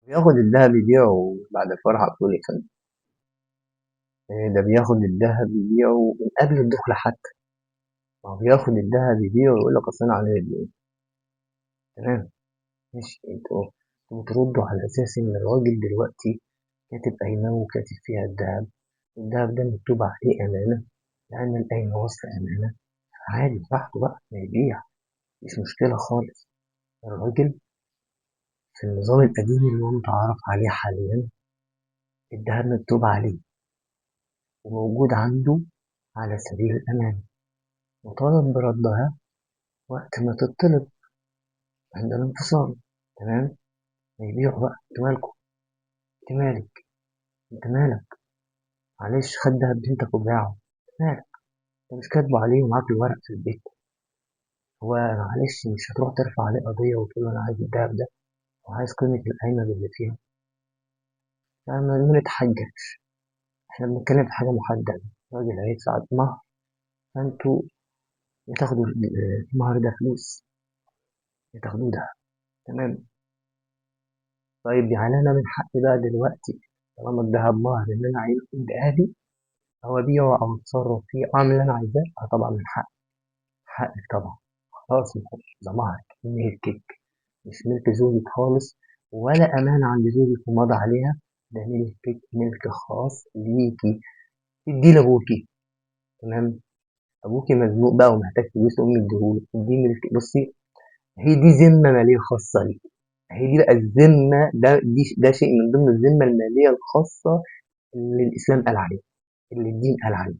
بياخد الدهب يبيعه بعد الفرح على طول يا فندم. ده بياخد الدهب يبيعه من قبل الدخلة حتى. ما هو بياخد الدهب يبيعه ويقول لك أصل أنا عليا ديون. تمام. ماشي. انتوا بتردوا على أساس إن الراجل دلوقتي كاتب قايمة وكاتب فيها الدهب. الدهب ده مكتوب عليه أمانة، لأن القايمة وصف أمانة. عادي براحته بقى ما يبيع، مش مشكلة خالص. الراجل في النظام القديم اللي هو متعارف عليه حاليا الدهب مكتوب عليه وموجود عنده على سبيل الأمان، مطالب بردها وقت ما تطلب عند الانفصال. تمام. ما يبيعوا بقى. انتوا مالكوا؟ انت مالك؟ انت مالك؟ معلش خد دهب بنتك وباعه. انت مالك؟ انت مش كاتبه عليه ومعاك الورق في البيت؟ هو معلش مش هتروح ترفع عليه قضية وتقول له أنا عايز الدهب ده وعايز قيمة القايمة باللي فيها؟ ما نتحججش. احنا بنتكلم في حاجة محددة. راجل هيدفع مهر، فانتوا يا تاخدوا المهر ده فلوس يا تاخدوه ده. تمام. طيب يعني انا من حقي بقى دلوقتي طالما الدهب مهر ان انا عايز اهلي او ابيعه او اتصرف فيه اعمل اللي انا عايزاه؟ طبعا من حقي. حقك طبعا. خلاص ده مهرك ملكك، مش ملك زوجك خالص، ولا امانه عند زوجك ومضى عليها. ده ملكك، ملك خاص ليكي. اديه لابوكي. تمام. ابوكي مزنوق بقى ومحتاج فلوس امي اديهوله. دي ملك. بصي، هي دي ذمه ماليه خاصه ليك. هي دي بقى الذمه. ده شيء من ضمن الذمه الماليه الخاصه اللي الاسلام قال عليه، اللي الدين قال عليه.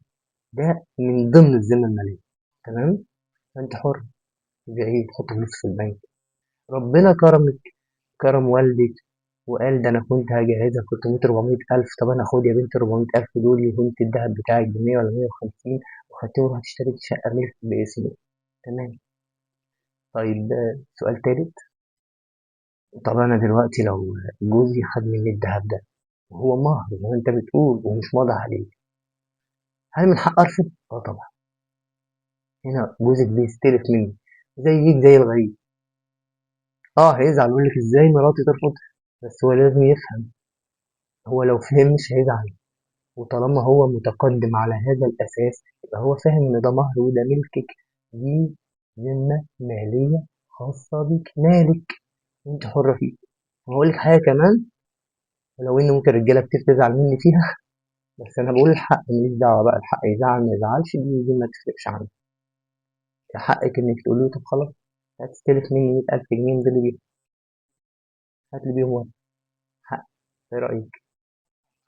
ده من ضمن الذمه الماليه. تمام. فانت حر تبيعيه تحط فلوس في البنك. ربنا كرمك، كرم والدك وقال ده انا كنت هجهزك 300 400 الف. طب انا خد يا بنت 400 الف دول وانت الذهب بتاعك ب 100 ولا 150 وخدتهم هتشتري شقه ملك باسمك. تمام. طيب سؤال تالت. طب انا دلوقتي لو جوزي خد مني الذهب ده وهو مهر زي ما انت بتقول ومش ماضي عليه، هل من حق ارفض؟ اه طبعا. هنا جوزك بيستلف مني زيك زي الغريب. اه هيزعل ويقول لك ازاي مراتي ترفض، بس هو لازم يفهم. هو لو فهم مش هيزعل. وطالما هو متقدم على هذا الاساس يبقى هو فاهم ان ده مهر وده ملكك. دي ذمه ماليه خاصه بيك، مالك انت حره فيه. وهقول لك حاجه كمان، ولو ان ممكن رجاله كتير تزعل مني فيها، بس انا بقول الحق ماليش دعوه بقى. الحق يزعل ما يزعلش دي ما تفرقش عنه. حقك انك تقول له طب خلاص هتستلف مني 100000 جنيه انزل بيهم، هات لي بيهم ورق. حق. ايه رايك؟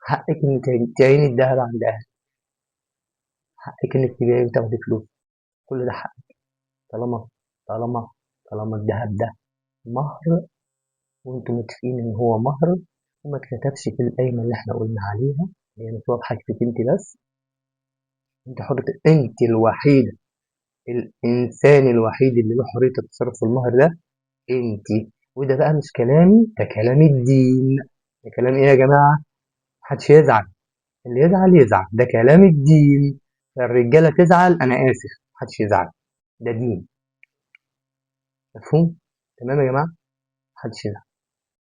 حقك انك تعيني الذهب عند اهلك. حقك انك تبيعي وتاخدي فلوس. كل ده حق. طالما طالما طالما الذهب ده مهر وانتم متفقين ان هو مهر وما اتكتبش في القايمه اللي احنا قلنا عليها، هي مش واضحه كتير انت بس. انت حرة، انت الوحيده، الانسان الوحيد اللي له حريه التصرف في المهر ده انت. وده بقى مش كلامي، ده كلام الدين. ده كلام ايه يا جماعه؟ محدش يزعل. اللي يزعل يزعل، ده كلام الدين. الرجاله تزعل انا اسف، محدش يزعل. ده دين. مفهوم؟ تمام يا جماعه. محدش يزعل.